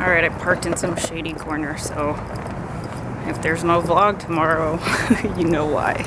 Alright, I parked in some shady corner, so if there's no vlog tomorrow, you know why.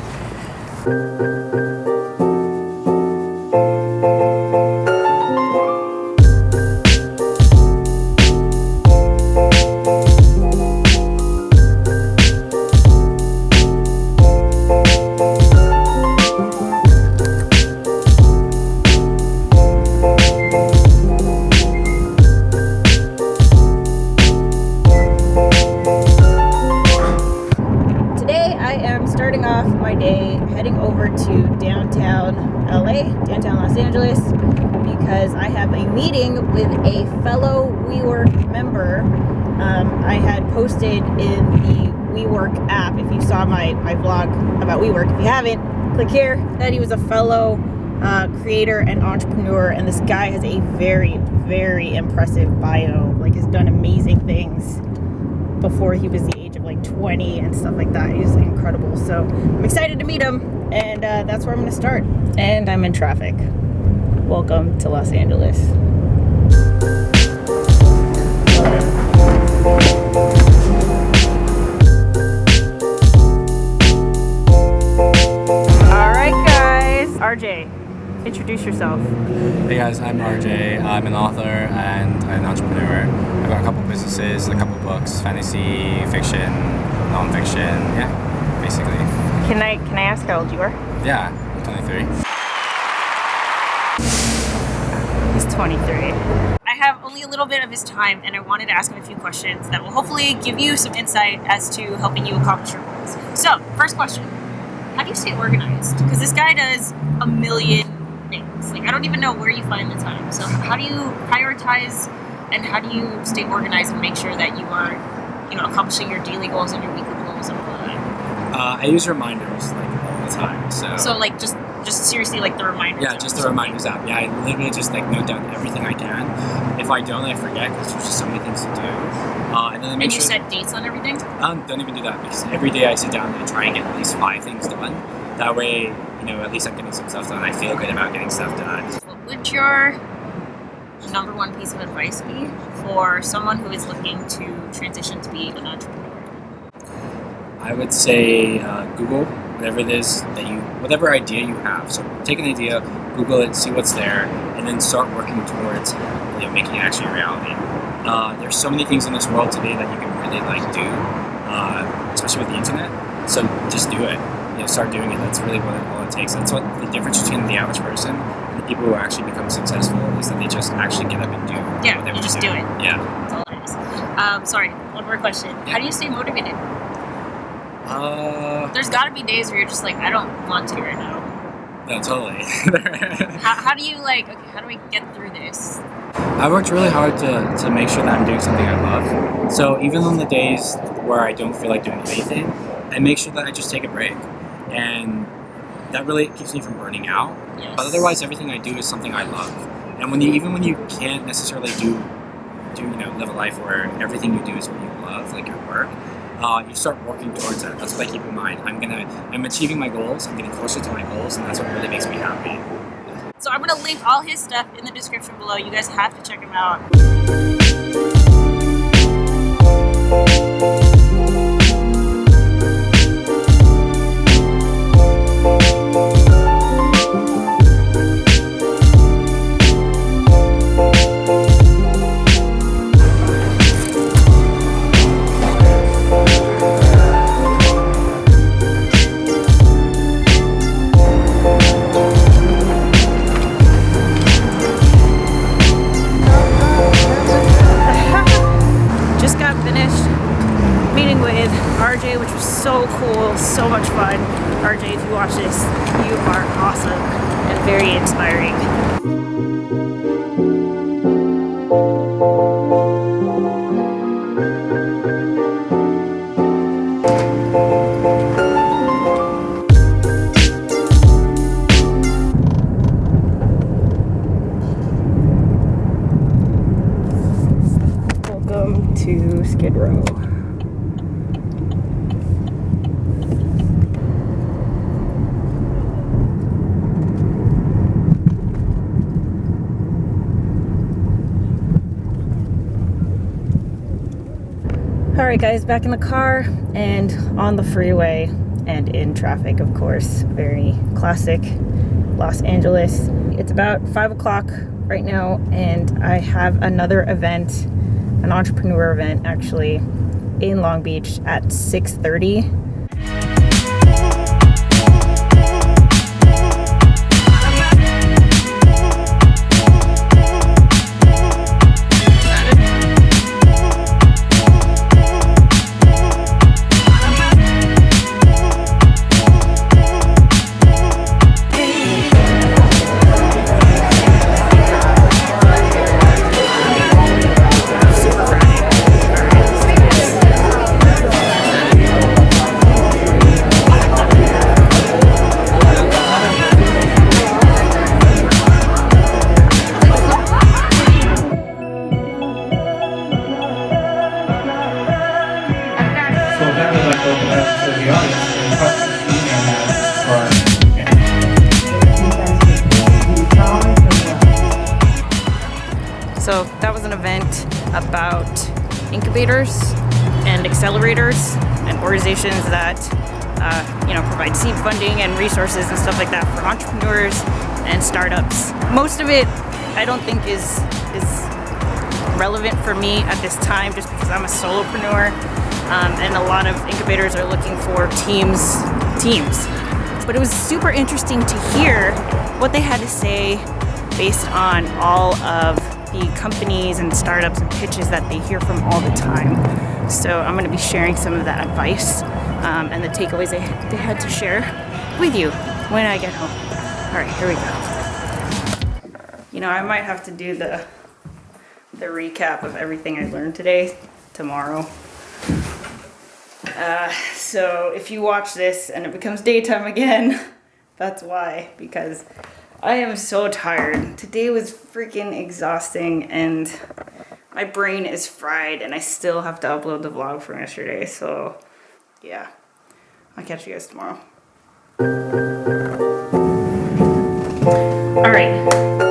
Downtown Los Angeles, because I have a meeting with a fellow WeWork member. I had posted in the WeWork app, if you saw my vlog about WeWork, if you haven't, click here, that he was a fellow creator and entrepreneur, and this guy has a very, very impressive bio, like has done amazing things before he was the age of like 20 and stuff like that. He's incredible. So I'm excited to meet him, and that's where I'm going to start. And I'm in traffic. Welcome to Los Angeles. Alright guys, RJ, introduce yourself. Hey guys, I'm RJ. I'm an author and an entrepreneur. I've got a couple businesses, a couple books, fantasy, fiction, non-fiction, yeah, basically. Can I ask how old you are? Yeah, I'm 23. He's 23. I have only a little bit of his time, and I wanted to ask him a few questions that will hopefully give you some insight as to helping you accomplish your goals. So, first question. How do you stay organized? Because this guy does a million things. Like, I don't even know where you find the time. So how do you prioritize, and how do you stay organized and make sure that you are, accomplishing your daily goals and your weekly goals and all of that? I use reminders like all the time. So like just seriously like the reminders. Yeah, just the reminders app. Yeah, I literally just like note down everything I can. If I don't, I forget because there's just so many things to do. And then I make sure. And you set dates on everything? Don't even do that, because every day I sit down and try and get at least 5 things done. That way, at least I'm getting some stuff done. I feel good about getting stuff done. What would your number one piece of advice be for someone who is looking to transition to be an entrepreneur? I would say Google whatever it is whatever idea you have. So take an idea, Google it, see what's there, and then start working towards making it actually a reality. There's so many things in this world today that you can really do, especially with the internet. So just do it. Start doing it. That's really all it takes. That's what the difference between the average person and the people who actually become successful is, that they just actually get up and do. Yeah, you just do it. Yeah. That's all it is. Sorry, one more question. Yeah. How do you stay motivated? There's got to be days where you're just like, I don't want to right now. No, totally. how do you how do we get through this? I worked really hard to make sure that I'm doing something I love. So even on the days where I don't feel like doing anything, I make sure that I just take a break. And that really keeps me from burning out. Yes. But otherwise, everything I do is something I love. And even when you can't necessarily live a life where everything you do is what you love, like your work, you start working towards that. That's what I keep in mind. I'm achieving my goals. I'm getting closer to my goals, and that's what really makes me happy. So I'm gonna link all his stuff in the description below. You guys have to check him out. RJ, which was so cool, so much fun. RJ, if you watch this, you are awesome and very inspiring. Welcome to Skid Row. Alright guys, back in the car and on the freeway and in traffic, of course. Very classic Los Angeles. It's about 5 o'clock right now and I have another event, an entrepreneur event actually, in Long Beach at 6:30. So that was an event about incubators and accelerators and organizations that provide seed funding and resources and stuff like that for entrepreneurs and startups. Most of it I don't think is relevant for me at this time, just because I'm a solopreneur, and a lot of incubators are looking for teams. But it was super interesting to hear what they had to say based on all of the companies and startups and pitches that they hear from all the time. So I'm going to be sharing some of that advice and the takeaways they had to share with you when I get home. All right, here we go. I might have to do the recap of everything I learned today tomorrow. So if you watch this and it becomes daytime again, that's why, because I am so tired. Today was freaking exhausting and my brain is fried and I still have to upload the vlog from yesterday. So yeah, I'll catch you guys tomorrow. All right,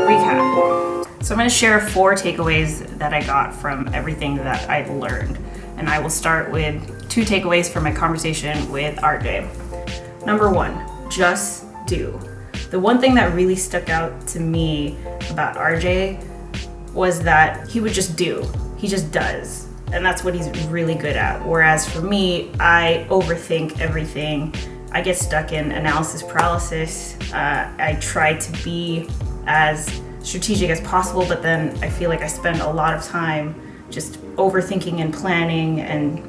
recap. So I'm going to share 4 takeaways that I got from everything that I've learned. And I will start with 2 takeaways from my conversation with RJ. Number 1, just do. The one thing that really stuck out to me about RJ was that he would just do. He just does. And that's what he's really good at. Whereas for me, I overthink everything. I get stuck in analysis paralysis. I try to be as strategic as possible, but then I feel like I spend a lot of time just overthinking and planning and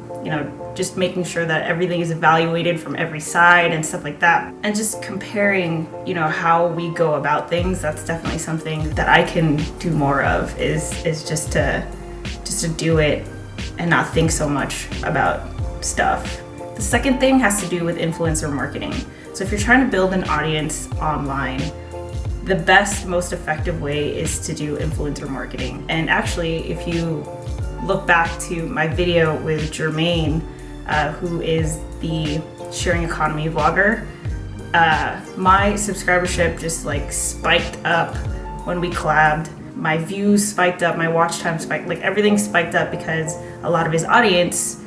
just making sure that everything is evaluated from every side and stuff like that. And just comparing, how we go about things. That's definitely something that I can do more of, is just to do it and not think so much about stuff. The second thing has to do with influencer marketing. So if you're trying to build an audience online, the best, most effective way is to do influencer marketing. And actually, if you look back to my video with Jermaine, who is the sharing economy vlogger, my subscribership just spiked up when we collabed. My views spiked up, my watch time spiked, everything spiked up because a lot of his audience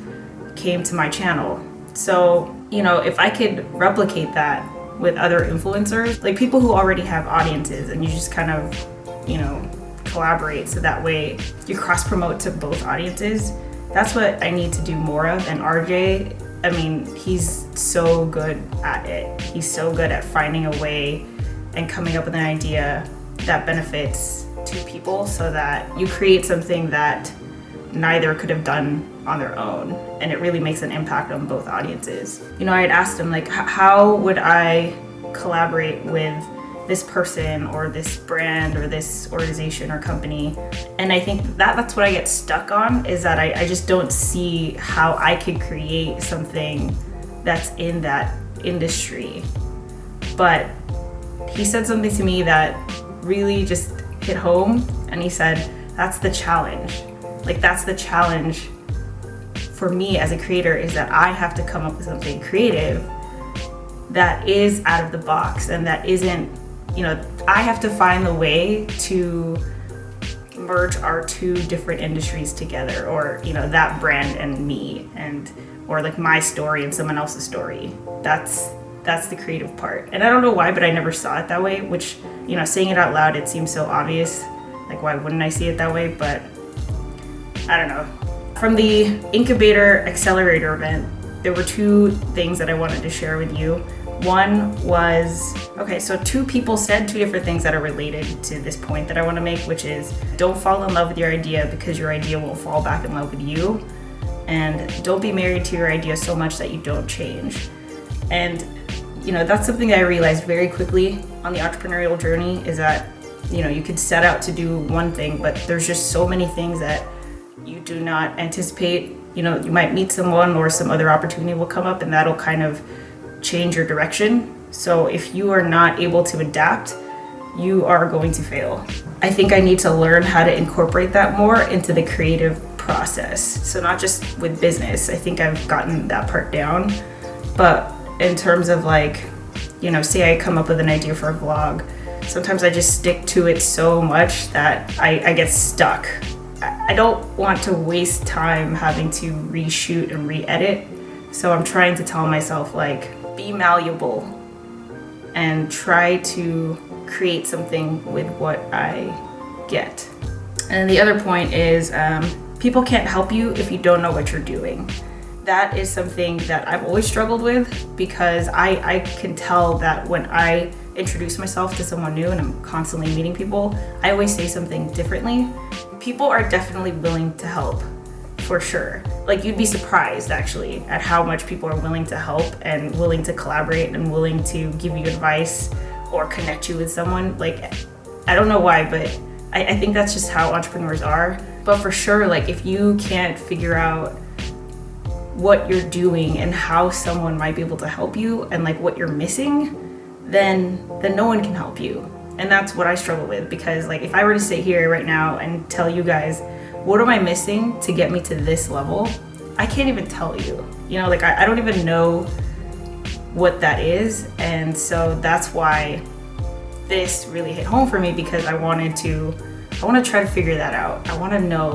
came to my channel. So, if I could replicate that with other influencers, people who already have audiences, and you just kind of, collaborate so that way you cross promote to both audiences. That's what I need to do more of. And RJ, he's so good at it. He's so good at finding a way and coming up with an idea that benefits 2 people so that you create something that neither could have done on their own, and it really makes an impact on both audiences. I had asked him how would I collaborate with this person or this brand or this organization or company, and I think that's what I get stuck on, is that I just don't see how I could create something that's in that industry. But he said something to me that really just hit home, and he said, that's the challenge. That's the challenge for me as a creator, is that I have to come up with something creative that is out of the box and that isn't, I have to find the way to merge our two different industries together, or that brand and me, or like my story and someone else's story. That's the creative part. And I don't know why, but I never saw it that way, which saying it out loud, it seems so obvious. Like, why wouldn't I see it that way? But I don't know. From the incubator accelerator event, there were two things that I wanted to share with you. One was, so two people said two different things that are related to this point that I want to make, which is don't fall in love with your idea because your idea will fall back in love with you. And don't be married to your idea so much that you don't change. And, that's something that I realized very quickly on the entrepreneurial journey, is that, you could set out to do one thing, but there's just so many things that you do not anticipate. You might meet someone or some other opportunity will come up and that'll kind of change your direction. So if you are not able to adapt, you are going to fail. I think I need to learn how to incorporate that more into the creative process. So not just with business, I think I've gotten that part down, but in terms of say I come up with an idea for a vlog, sometimes I just stick to it so much that I get stuck. I don't want to waste time having to reshoot and re-edit. So I'm trying to tell myself, be malleable and try to create something with what I get. And the other point is, people can't help you if you don't know what you're doing. That is something that I've always struggled with, because I can tell that when I introduce myself to someone new and I'm constantly meeting people, I always say something differently. People are definitely willing to help, for sure. You'd be surprised actually at how much people are willing to help and willing to collaborate and willing to give you advice or connect you with someone. I don't know why, but I think that's just how entrepreneurs are. But for sure, if you can't figure out what you're doing and how someone might be able to help you and what you're missing, then no one can help you. And that's what I struggle with, because if I were to sit here right now and tell you guys, what am I missing to get me to this level? I can't even tell you. I don't even know what that is. And so that's why this really hit home for me, because I want to try to figure that out. I want to know,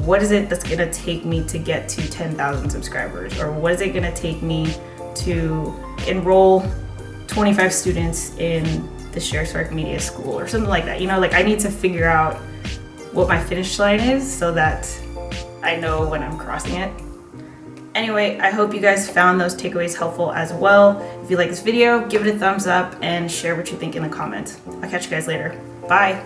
what is it that's going to take me to get to 10,000 subscribers? Or what is it going to take me to enroll 25 students in the Sharespark Media School or something like that? I need to figure out what my finish line is so that I know when I'm crossing it. Anyway, I hope you guys found those takeaways helpful as well. If you like this video, give it a thumbs up and share what you think in the comments. I'll catch you guys later. Bye.